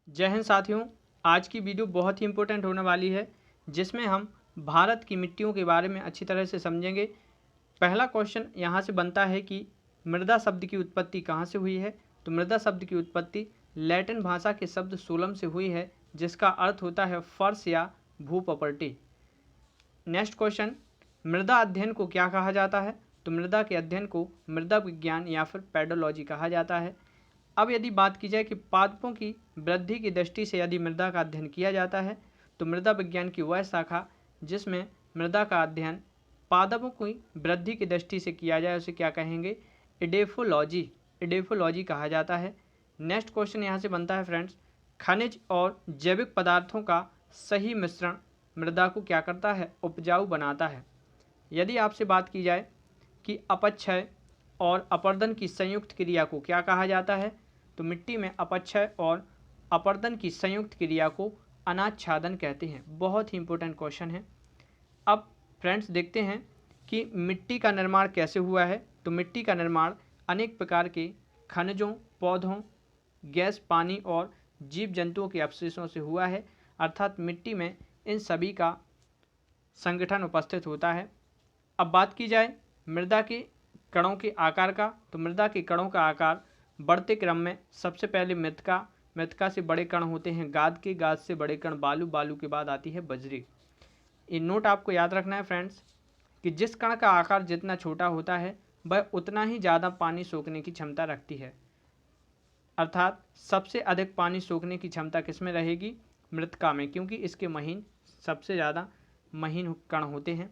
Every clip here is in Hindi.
जय हिंद साथियों। आज की वीडियो बहुत ही इंपॉर्टेंट होने वाली है, जिसमें हम भारत की मिट्टियों के बारे में अच्छी तरह से समझेंगे। पहला क्वेश्चन यहाँ से बनता है कि मृदा शब्द की उत्पत्ति कहाँ से हुई है। तो मृदा शब्द की उत्पत्ति लैटिन भाषा के शब्द सोलम से हुई है, जिसका अर्थ होता है फर्श या भू प्रॉपर्टी। नेक्स्ट क्वेश्चन, मृदा अध्ययन को क्या कहा जाता है। तो मृदा के अध्ययन को मृदा विज्ञान या फिर पेडोलॉजी कहा जाता है। अब यदि बात की जाए कि पादपों की वृद्धि की दृष्टि से यदि मृदा का अध्ययन किया जाता है, तो मृदा विज्ञान की वह शाखा जिसमें मृदा का अध्ययन पादपों की वृद्धि की दृष्टि से किया जाए उसे क्या कहेंगे, एडेफोलॉजी। एडेफोलॉजी कहा जाता है। नेक्स्ट क्वेश्चन यहाँ से बनता है फ्रेंड्स, खनिज और जैविक पदार्थों का सही मिश्रण मृदा को क्या करता है, उपजाऊ बनाता है। यदि आपसे बात की जाए कि अपक्षय और अपर्दन की संयुक्त क्रिया को क्या कहा जाता है, तो मिट्टी में अपक्षय और अपर्दन की संयुक्त क्रिया को अनाच्छादन कहते हैं। बहुत ही इंपॉर्टेंट क्वेश्चन है। अब फ्रेंड्स देखते हैं कि मिट्टी का निर्माण कैसे हुआ है। तो मिट्टी का निर्माण अनेक प्रकार के खनिजों, पौधों, गैस, पानी और जीव जंतुओं के अवशेषों से हुआ है। अर्थात मिट्टी में इन सभी का संगठन उपस्थित होता है। अब बात की जाए मृदा के कणों के आकार का, तो मृदा के कणों का आकार बढ़ते क्रम में सबसे पहले मृतिका, मृतिका से बड़े कण होते हैं गाद के, गाद से बड़े कण बालू, बालू के बाद आती है बजरी। ये नोट आपको याद रखना है फ्रेंड्स कि जिस कण का आकार जितना छोटा होता है वह उतना ही ज़्यादा पानी सोखने की क्षमता रखती है। अर्थात सबसे अधिक पानी सोखने की क्षमता किसमें रहेगी, मृतिका में, क्योंकि इसके महीन सबसे ज़्यादा महीन कण होते हैं।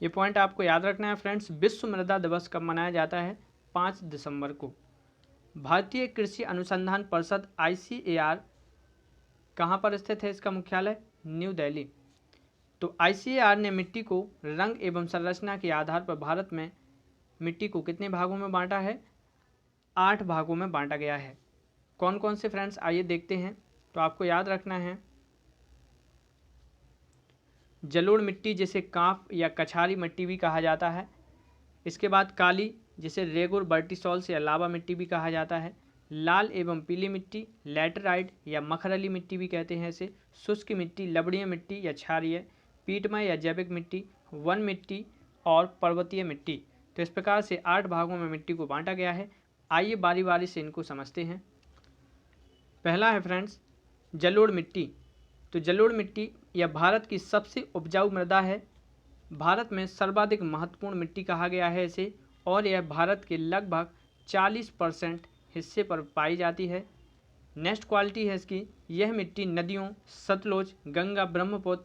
ये पॉइंट आपको याद रखना है फ्रेंड्स। विश्व मृदा दिवस कब मनाया जाता है, 5 दिसंबर को। भारतीय कृषि अनुसंधान परिषद ICAR कहाँ पर स्थित है, इसका मुख्यालय न्यू दिल्ली। तो ICAR ने मिट्टी को रंग एवं संरचना के आधार पर भारत में मिट्टी को कितने भागों में बांटा है, 8 भागों में बांटा गया है। कौन कौन से फ्रेंड्स, आइए देखते हैं। तो आपको याद रखना है जलोढ़ मिट्टी जिसे कांप या कछारी मिट्टी भी कहा जाता है। इसके बाद काली जिसे रेगुर वर्टिसॉल या लावा मिट्टी भी कहा जाता है। लाल एवं पीली मिट्टी लैटेराइट या मखरली मिट्टी भी कहते हैं इसे। शुष्क मिट्टी लवणीय मिट्टी या क्षारीय, पीटमय या जैविक मिट्टी, वन मिट्टी और पर्वतीय मिट्टी। तो इस प्रकार से 8 भागों में मिट्टी को बांटा गया है। आइए बारी बारी से इनको समझते हैं। पहला है फ्रेंड्स जलोढ़ मिट्टी। तो जलोढ़ मिट्टी यह भारत की सबसे उपजाऊ मृदा है। भारत में सर्वाधिक महत्वपूर्ण मिट्टी कहा गया है इसे, और यह भारत के लगभग 40% हिस्से पर पाई जाती है। नेक्स्ट क्वालिटी है इसकी, यह मिट्टी नदियों सतलुज, गंगा, ब्रह्मपुत्र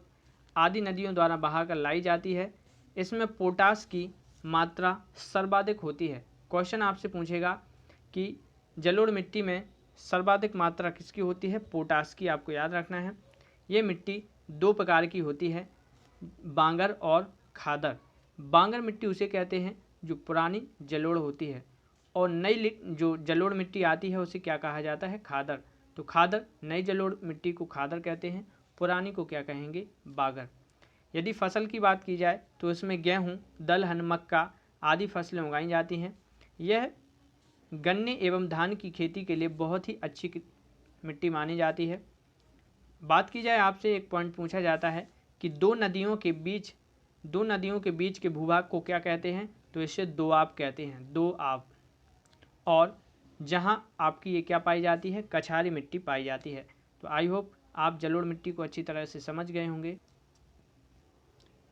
आदि नदियों द्वारा बहाकर लाई जाती है। इसमें पोटास की मात्रा सर्वाधिक होती है। क्वेश्चन आपसे पूछेगा कि जलोढ़ मिट्टी में सर्वाधिक मात्रा किसकी होती है, पोटास की। आपको याद रखना है। ये मिट्टी 2 प्रकार की होती है, बांगर और खादर। बांगर मिट्टी उसे कहते हैं जो पुरानी जलोढ़ होती है, और नई जो जलोढ़ मिट्टी आती है उसे क्या कहा जाता है, खादर। तो खादर, नई जलोढ़ मिट्टी को खादर कहते हैं, पुरानी को क्या कहेंगे, बागर। यदि फसल की बात की जाए तो इसमें गेहूँ, दलहन, मक्का आदि फसलें उगाई जाती हैं। यह गन्ने एवं धान की खेती के लिए बहुत ही अच्छी मिट्टी मानी जाती है। बात की जाए, आपसे एक पॉइंट पूछा जाता है कि दो नदियों के बीच के भूभाग को क्या कहते हैं, तो इसे दोआब कहते हैं, दोआब। और जहां आपकी ये क्या पाई जाती है, कछारी मिट्टी पाई जाती है। तो आई होप आप जलोढ़ मिट्टी को अच्छी तरह से समझ गए होंगे।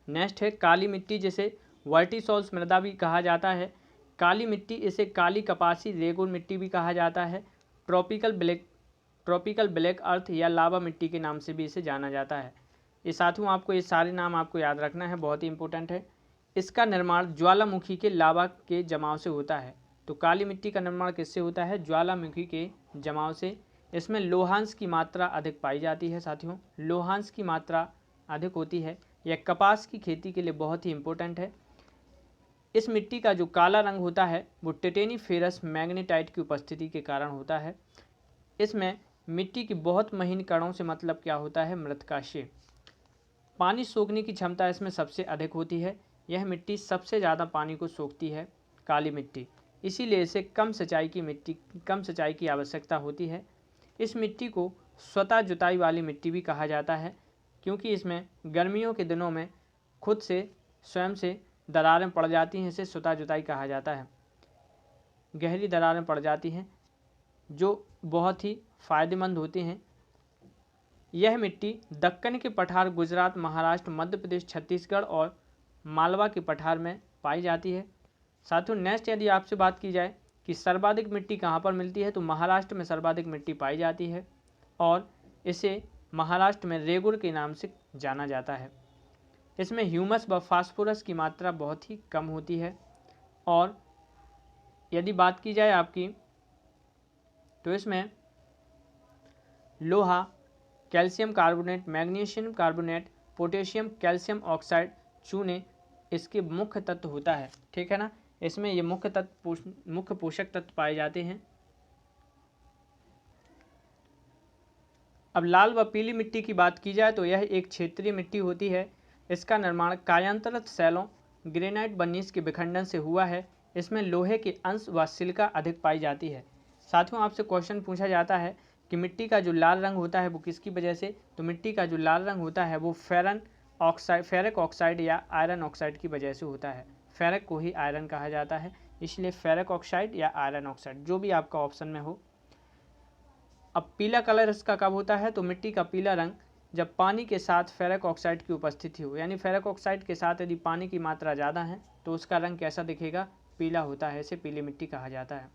नेक्स्ट है काली मिट्टी जिसे वर्टिसॉल्स मृदा भी कहा जाता है। काली मिट्टी, इसे काली कपासी रेगुर मिट्टी भी कहा जाता है। ट्रॉपिकल ब्लैक अर्थ या लावा मिट्टी के नाम से भी इसे जाना जाता है। ये साथियों आपको ये सारे नाम आपको याद रखना है, बहुत ही इंपॉर्टेंट है। इसका निर्माण ज्वालामुखी के लावा के जमाव से होता है। तो काली मिट्टी का निर्माण किससे होता है, ज्वालामुखी के जमाव से। इसमें लोहांश की मात्रा अधिक पाई जाती है साथियों, लोहांश की मात्रा अधिक होती है। यह कपास की खेती के लिए बहुत ही इंपॉर्टेंट है। इस मिट्टी का जो काला रंग होता है वो टिटेनीफेरस मैग्नेटाइट की उपस्थिति के कारण होता है। इसमें मिट्टी की बहुत महीन कणों से मतलब क्या होता है, मृतिका से। पानी सोखने की क्षमता इसमें सबसे अधिक होती है। यह मिट्टी सबसे ज़्यादा पानी को सोखती है, काली मिट्टी। इसीलिए इसे कम सिंचाई की आवश्यकता होती है। इस मिट्टी को स्वतः जुताई वाली मिट्टी भी कहा जाता है, क्योंकि इसमें गर्मियों के दिनों में खुद से स्वयं से दरारें पड़ जाती हैं, इसे स्वतः जुताई कहा जाता है। गहरी दरारें पड़ जाती हैं जो बहुत ही फायदेमंद होती हैं। यह मिट्टी दक्कन के पठार, गुजरात, महाराष्ट्र, मध्य प्रदेश, छत्तीसगढ़ और मालवा के पठार में पाई जाती है। साथियों, नेक्स्ट यदि आपसे बात की जाए कि सर्वाधिक मिट्टी कहाँ पर मिलती है, तो महाराष्ट्र में सर्वाधिक मिट्टी पाई जाती है और इसे महाराष्ट्र में रेगुर के नाम से जाना जाता है। इसमें ह्यूमस व फास्फोरस की मात्रा बहुत ही कम होती है। और यदि बात की जाए आपकी, तो इसमें लोहा, calcium carbonate, magnesium carbonate, potassium, calcium oxide, चूने इसके मुख्य तत्व होता है। ठीक है ना, इसमें ये मुख्य पोषक तत्व पाए जाते हैं। अब लाल व पीली मिट्टी की बात की जाए तो यह एक क्षेत्रीय मिट्टी होती है। इसका निर्माण कायांतरित शैलों, ग्रेनाइट व नीस के विखंडन से हुआ है। इसमें लोहे के अंश व सिलिका अधिक पाई जाती है। साथियों, आपसे क्वेश्चन पूछा जाता है कि मिट्टी का जो लाल रंग होता है वो किसकी वजह से, तो मिट्टी का जो लाल रंग होता है वो फेरिक ऑक्साइड या आयरन ऑक्साइड की वजह से होता है। फेरिक को ही आयरन कहा जाता है, इसलिए फेरिक ऑक्साइड या आयरन ऑक्साइड, जो भी आपका ऑप्शन में हो। अब पीला कलर इसका कब होता है, तो मिट्टी का पीला रंग जब पानी के साथ फेरिक ऑक्साइड की उपस्थिति हो, यानी फेरिक ऑक्साइड के साथ यदि पानी की मात्रा ज़्यादा है तो उसका रंग कैसा दिखेगा, पीला होता है। इसे पीली मिट्टी कहा जाता है।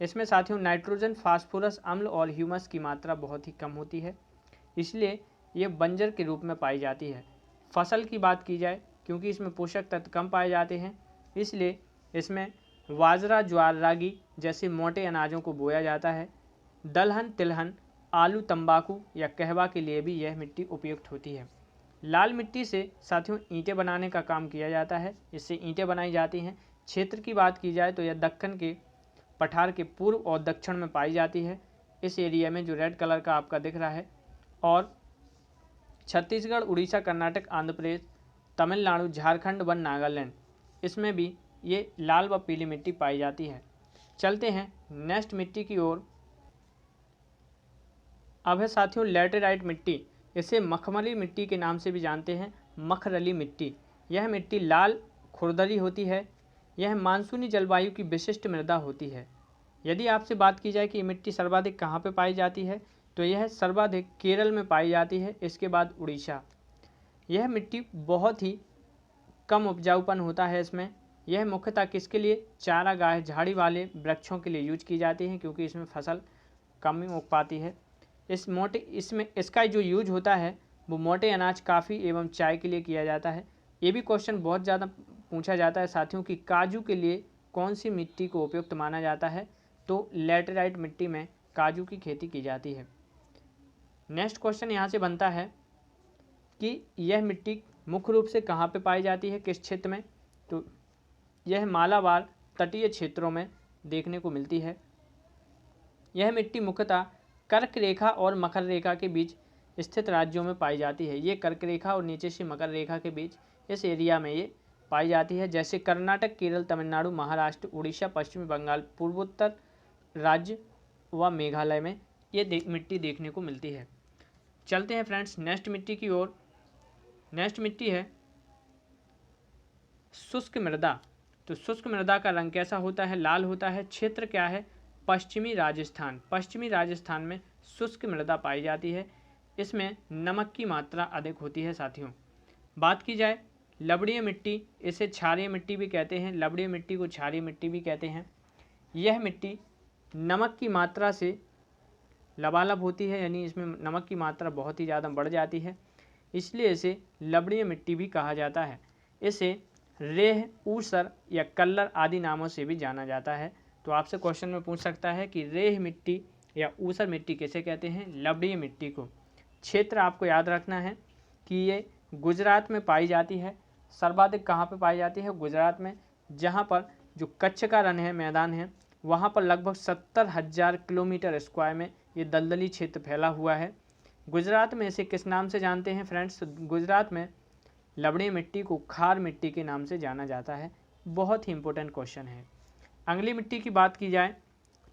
इसमें साथियों नाइट्रोजन, फास्फोरस, अम्ल और ह्यूमस की मात्रा बहुत ही कम होती है, इसलिए ये बंजर के रूप में पाई जाती है। फसल की बात की जाए, क्योंकि इसमें पोषक तत्व कम पाए जाते हैं, इसलिए इसमें बाजरा, ज्वार, रागी जैसे मोटे अनाजों को बोया जाता है। दलहन, तिलहन, आलू, तंबाकू या कहवा के लिए भी यह मिट्टी उपयुक्त होती है। लाल मिट्टी से साथियों ईंटें बनाने का काम किया जाता है, इससे ईंटें बनाई जाती हैं। क्षेत्र की बात की जाए तो यह दक्कन के पठार के पूर्व और दक्षिण में पाई जाती है, इस एरिया में जो रेड कलर का आपका दिख रहा है। और छत्तीसगढ़, उड़ीसा, कर्नाटक, आंध्र प्रदेश, तमिलनाडु, झारखंड व नागालैंड, इसमें भी ये लाल व पीली मिट्टी पाई जाती है। चलते हैं नेक्स्ट मिट्टी की ओर। अब है साथियों लैटेराइट मिट्टी, इसे मखमली मिट्टी के नाम से भी जानते हैं, मखरली मिट्टी। यह मिट्टी लाल खुरदरी होती है। यह मानसूनी जलवायु की विशिष्ट मृदा होती है। यदि आपसे बात की जाए कि मिट्टी सर्वाधिक कहाँ पे पाई जाती है, तो यह सर्वाधिक केरल में पाई जाती है, इसके बाद उड़ीसा। यह मिट्टी बहुत ही कम उपजाऊपन होता है इसमें। यह मुख्यतः किसके लिए, चारागाह, झाड़ी वाले वृक्षों के लिए यूज की जाती है, क्योंकि इसमें फसल कम ही उग पाती है। इसमें इसका जो यूज होता है वो मोटे अनाज, काफ़ी एवं चाय के लिए किया जाता है। ये भी क्वेश्चन बहुत ज़्यादा पूछा जाता है साथियों कि काजू के लिए कौन सी मिट्टी को उपयुक्त माना जाता है, तो लैटेराइट मिट्टी में काजू की खेती की जाती है। नेक्स्ट क्वेश्चन यहाँ से बनता है कि यह मिट्टी मुख्य रूप से कहाँ पे पाई जाती है, किस क्षेत्र में, तो यह मालाबार तटीय क्षेत्रों में देखने को मिलती है। यह मिट्टी मुख्यतः कर्क रेखा और मकर रेखा के बीच स्थित राज्यों में पाई जाती है। ये कर्क रेखा और नीचे से मकर रेखा के बीच इस एरिया में ये पाई जाती है, जैसे कर्नाटक, केरल, तमिलनाडु, महाराष्ट्र, उड़ीसा, पश्चिमी बंगाल, पूर्वोत्तर राज्य व मेघालय में ये मिट्टी देखने को मिलती है। चलते हैं फ्रेंड्स नेक्स्ट मिट्टी की ओर। नेक्स्ट मिट्टी है शुष्क मृदा। तो शुष्क मृदा का रंग कैसा होता है, लाल होता है। क्षेत्र क्या है, पश्चिमी राजस्थान। पश्चिमी राजस्थान में शुष्क मृदा पाई जाती है, इसमें नमक की मात्रा अधिक होती है। साथियों बात की जाए लवणीय मिट्टी, इसे क्षारीय मिट्टी भी कहते हैं, लवणीय मिट्टी को क्षारीय मिट्टी भी कहते हैं। यह मिट्टी नमक की मात्रा से लबालब होती है, यानी इसमें नमक की मात्रा बहुत ही ज़्यादा बढ़ जाती है, इसलिए इसे लवणीय मिट्टी भी कहा जाता है। इसे रेह, ऊसर या कल्लर आदि नामों से भी जाना जाता है। तो आपसे क्वेश्चन में पूछ सकता है कि रेह मिट्टी या ऊसर मिट्टी किसे कहते हैं, लवणीय मिट्टी को। क्षेत्र आपको याद रखना है कि ये गुजरात में पाई जाती है। सर्वाधिक कहाँ पे पाई जाती है, गुजरात में, जहाँ पर जो कच्छ का रण है, मैदान है, वहाँ पर लगभग 70,000 किलोमीटर स्क्वायर में ये दलदली क्षेत्र फैला हुआ है। गुजरात में इसे किस नाम से जानते हैं फ्रेंड्स, गुजरात में लवणीय मिट्टी को खार मिट्टी के नाम से जाना जाता है। बहुत ही इंपॉर्टेंट क्वेश्चन है। अगली मिट्टी की बात की जाए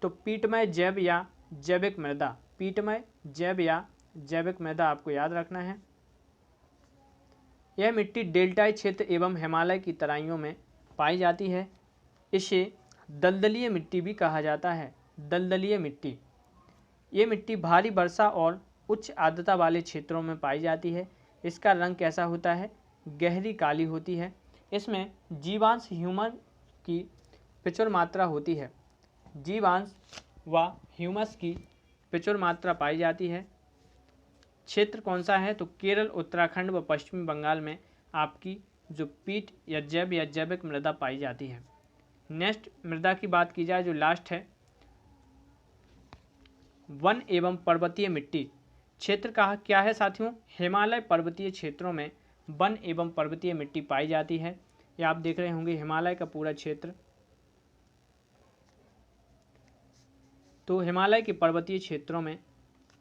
तो पीटमय जैव या जैविक मृदा, पीटमय जैव या जैविक मृदा आपको याद रखना है। यह मिट्टी डेल्टाई क्षेत्र एवं हिमालय की तराइयों में पाई जाती है। इसे दलदलीय मिट्टी भी कहा जाता है, दलदलीय मिट्टी। ये मिट्टी भारी वर्षा और उच्च आर्द्रता वाले क्षेत्रों में पाई जाती है। इसका रंग कैसा होता है? गहरी काली होती है। इसमें जीवांश ह्यूमस की प्रचुर मात्रा होती है, जीवांश व ह्यूमस की प्रचुर मात्रा पाई जाती है। क्षेत्र कौन सा है? तो केरल, उत्तराखंड व पश्चिमी बंगाल में आपकी जो पीट या जैव या जैविक मृदा पाई जाती है। नेक्स्ट मृदा की बात की जाए जो लास्ट है, वन एवं पर्वतीय मिट्टी। क्षेत्र का क्या है साथियों? हिमालय पर्वतीय क्षेत्रों में वन एवं पर्वतीय मिट्टी पाई जाती है। ये आप देख रहे होंगे हिमालय का पूरा क्षेत्र। तो हिमालय के पर्वतीय क्षेत्रों में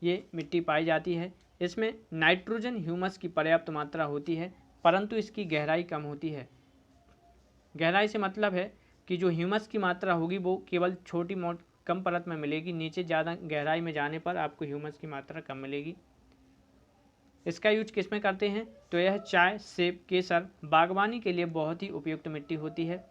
ये मिट्टी पाई जाती है। इसमें नाइट्रोजन ह्यूमस की पर्याप्त मात्रा होती है, परंतु इसकी गहराई कम होती है। गहराई से मतलब है कि जो ह्यूमस की मात्रा होगी वो केवल छोटी मोट कम परत में मिलेगी, नीचे ज़्यादा गहराई में जाने पर आपको ह्यूमस की मात्रा कम मिलेगी। इसका यूज किस में करते हैं? तो यह चाय, सेब, केसर, बागवानी के लिए बहुत ही उपयुक्त मिट्टी होती है।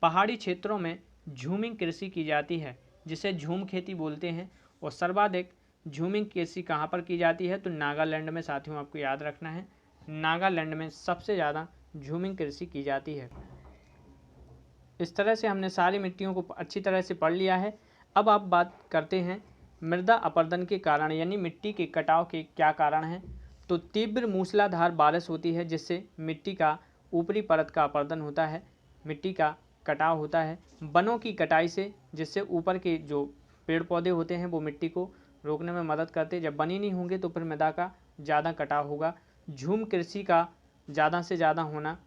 पहाड़ी क्षेत्रों में झूमिंग कृषि की जाती है, जिसे झूम खेती बोलते हैं। और सर्वाधिक झूमिंग कृषि कहाँ पर की जाती है? तो नागालैंड में साथियों, आपको याद रखना है, नागालैंड में सबसे ज़्यादा झूमिंग कृषि की जाती है। इस तरह से हमने सारी मिट्टियों को अच्छी तरह से पढ़ लिया है। अब आप बात करते हैं मृदा अपरदन के कारण, यानी मिट्टी के कटाव के क्या कारण हैं। तो तीव्र मूसलाधार बारिश होती है, जिससे मिट्टी का ऊपरी परत का अपरदन होता है, मिट्टी का कटाव होता है। वनों की कटाई से, जिससे ऊपर के जो पेड़ पौधे होते हैं वो मिट्टी को रोकने में मदद करते हैं। जब बनी नहीं होंगे तो फिर मृदा का ज़्यादा कटाव होगा। झूम कृषि का ज़्यादा से ज़्यादा होना,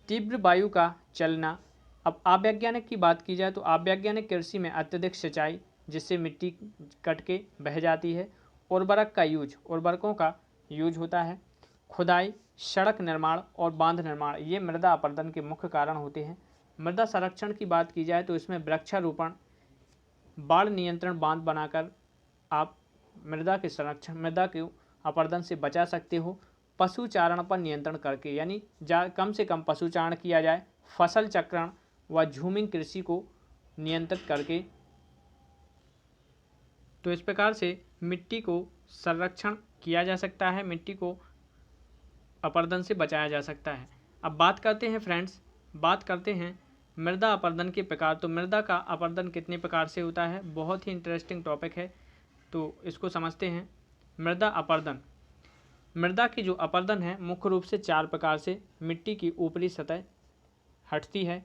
तीव्र वायु का चलना। अब अवैज्ञानिक की बात की जाए तो अवैज्ञानिक कृषि में अत्यधिक सिंचाई, जिससे मिट्टी कट के बह जाती है। उर्वरक का यूज, उर्वरकों का यूज होता है। खुदाई, सड़क निर्माण और बांध निर्माण, ये मृदा अपरदन के मुख्य कारण होते हैं। मृदा संरक्षण की बात की जाए तो इसमें वृक्षारोपण, बाढ़ नियंत्रण बांध बनाकर आप मृदा के संरक्षण, मृदा के अपरदन से बचा सकते हो। पशुचारण पर नियंत्रण करके, यानी कम से कम पशुचारण किया जाए, फसल चक्रण व झूमिंग कृषि को नियंत्रित करके। तो इस प्रकार से मिट्टी को संरक्षण किया जा सकता है, मिट्टी को अपरदन से बचाया जा सकता है। अब बात करते हैं फ्रेंड्स, बात करते हैं मृदा अपरदन के प्रकार। तो मृदा का अपरदन कितने प्रकार से होता है? बहुत ही इंटरेस्टिंग टॉपिक है, तो इसको समझते हैं। मृदा अपरदन, मृदा की जो अपरदन है मुख्य रूप से 4 प्रकार से मिट्टी की ऊपरी सतह हटती है।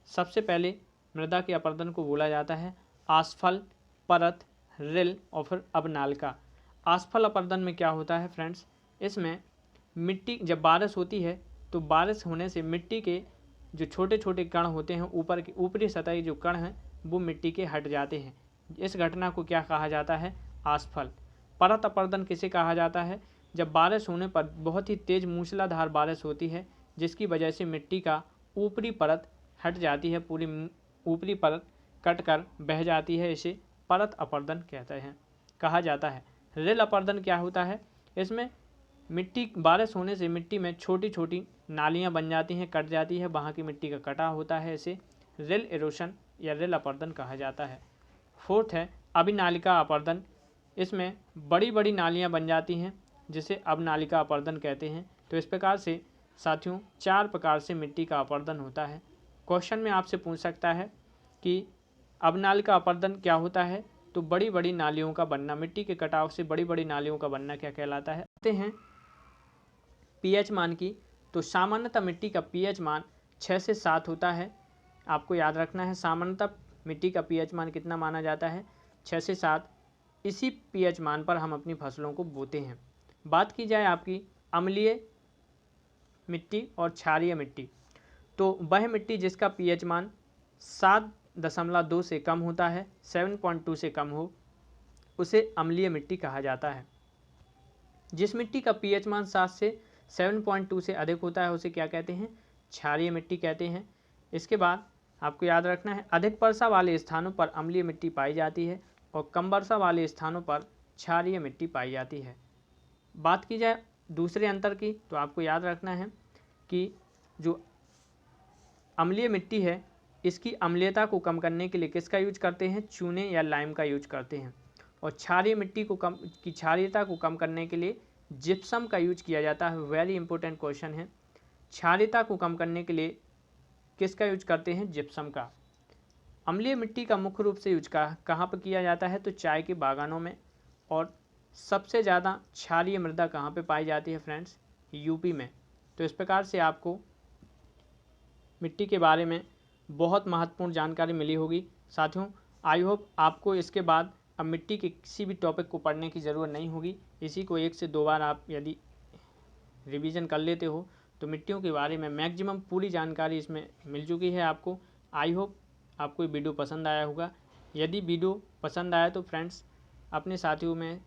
सबसे पहले मृदा के अपरदन को बोला जाता है आसफल, परत, रिल और फिर अवनालिका। आसफल अपरदन में क्या होता है फ्रेंड्स? इसमें मिट्टी, जब बारिश होती है तो बारिश होने से मिट्टी के जो छोटे छोटे कण होते हैं, ऊपर की ऊपरी सतही जो कण हैं वो मिट्टी के हट जाते हैं। इस घटना को क्या कहा जाता है? आसफल। परत अपरदन किसे कहा जाता है? जब बारिश होने पर बहुत ही तेज मूसलाधार बारिश होती है, जिसकी वजह से मिट्टी का ऊपरी परत हट जाती है, पूरी ऊपरी परत कट कर बह जाती है, इसे परत अपरदन कहते हैं, कहा जाता है। रिल अपरदन क्या होता है? इसमें मिट्टी, बारिश होने से मिट्टी में छोटी छोटी नालियां बन जाती हैं, कट जाती है, वहाँ की मिट्टी का कटाव होता है, इसे रिल इरोशन या रिल अपरदन कहा जाता है। फोर्थ है अभिनालिका अपरदन। इसमें बड़ी बड़ी नालियां बन जाती हैं, जिसे अवनालिका अपरदन कहते हैं। तो इस प्रकार से साथियों 4 प्रकार से मिट्टी का अपरदन होता है। क्वेश्चन में आपसे पूछ सकता है कि अवनालिका अपरदन क्या होता है? तो बड़ी बड़ी नालियों का बनना, मिट्टी के कटाव से बड़ी बड़ी नालियों का बनना क्या कहलाता है? आते हैं पीएच मान की। तो सामान्यतः मिट्टी का पीएच मान 6 से 7 होता है। आपको याद रखना है, सामान्यतः मिट्टी का पीएच मान कितना माना जाता है? 6 से 7। इसी पीएच मान पर हम अपनी फसलों को बोते हैं। बात की जाए आपकी अम्लीय मिट्टी और क्षारीय मिट्टी, तो वह मिट्टी जिसका पीएच मान 7.2 से कम होता है, 7.2 से कम हो, उसे अम्लीय मिट्टी कहा जाता है। जिस मिट्टी का पीएच मान 7 से 7.2 से अधिक होता है उसे क्या कहते हैं? क्षारीय मिट्टी कहते हैं। इसके बाद आपको याद रखना है, अधिक वर्षा वाले स्थानों पर अम्लीय मिट्टी पाई जाती है और कम वर्षा वाले स्थानों पर क्षारीय मिट्टी पाई जाती है। बात की जाए दूसरे अंतर की, तो आपको याद रखना है कि जो अम्लीय मिट्टी है इसकी अम्लीयता को कम करने के लिए किसका यूज करते हैं, चूने या लाइम का यूज करते हैं। और क्षारीय मिट्टी को कम की क्षारीयता को कम करने के लिए जिप्सम का यूज किया जाता है। वेरी इंपॉर्टेंट क्वेश्चन है, क्षारीयता को कम करने के लिए किसका यूज करते हैं, जिप्सम का। अम्लीय मिट्टी का मुख्य रूप से यूज कहाँ पर किया जाता है, तो चाय के बागानों में। और सबसे ज़्यादा क्षारीय मृदा कहाँ पे पाई जाती है फ्रेंड्स, यूपी में। तो इस प्रकार से आपको मिट्टी के बारे में बहुत महत्वपूर्ण जानकारी मिली होगी साथियों। आई होप आपको इसके बाद अब मिट्टी के किसी भी टॉपिक को पढ़ने की ज़रूरत नहीं होगी। इसी को 1 से 2 बार आप यदि रिवीजन कर लेते हो तो मिट्टियों के बारे में मैक्सिमम पूरी जानकारी इसमें मिल चुकी है आपको। आई होप आपको ये वीडियो पसंद आया होगा। यदि वीडियो पसंद आया तो फ्रेंड्स अपने साथियों में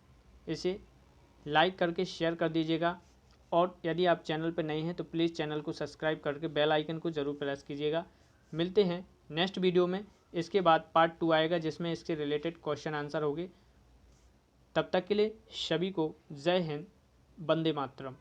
इसे लाइक करके शेयर कर दीजिएगा। और यदि आप चैनल पर नए हैं तो प्लीज़ चैनल को सब्सक्राइब करके बेल आइकन को ज़रूर प्रेस कीजिएगा। मिलते हैं नेक्स्ट वीडियो में। इसके बाद पार्ट 2 आएगा जिसमें इसके रिलेटेड क्वेश्चन आंसर होंगे। तब तक के लिए सभी को जय हिंद, वंदे मातरम।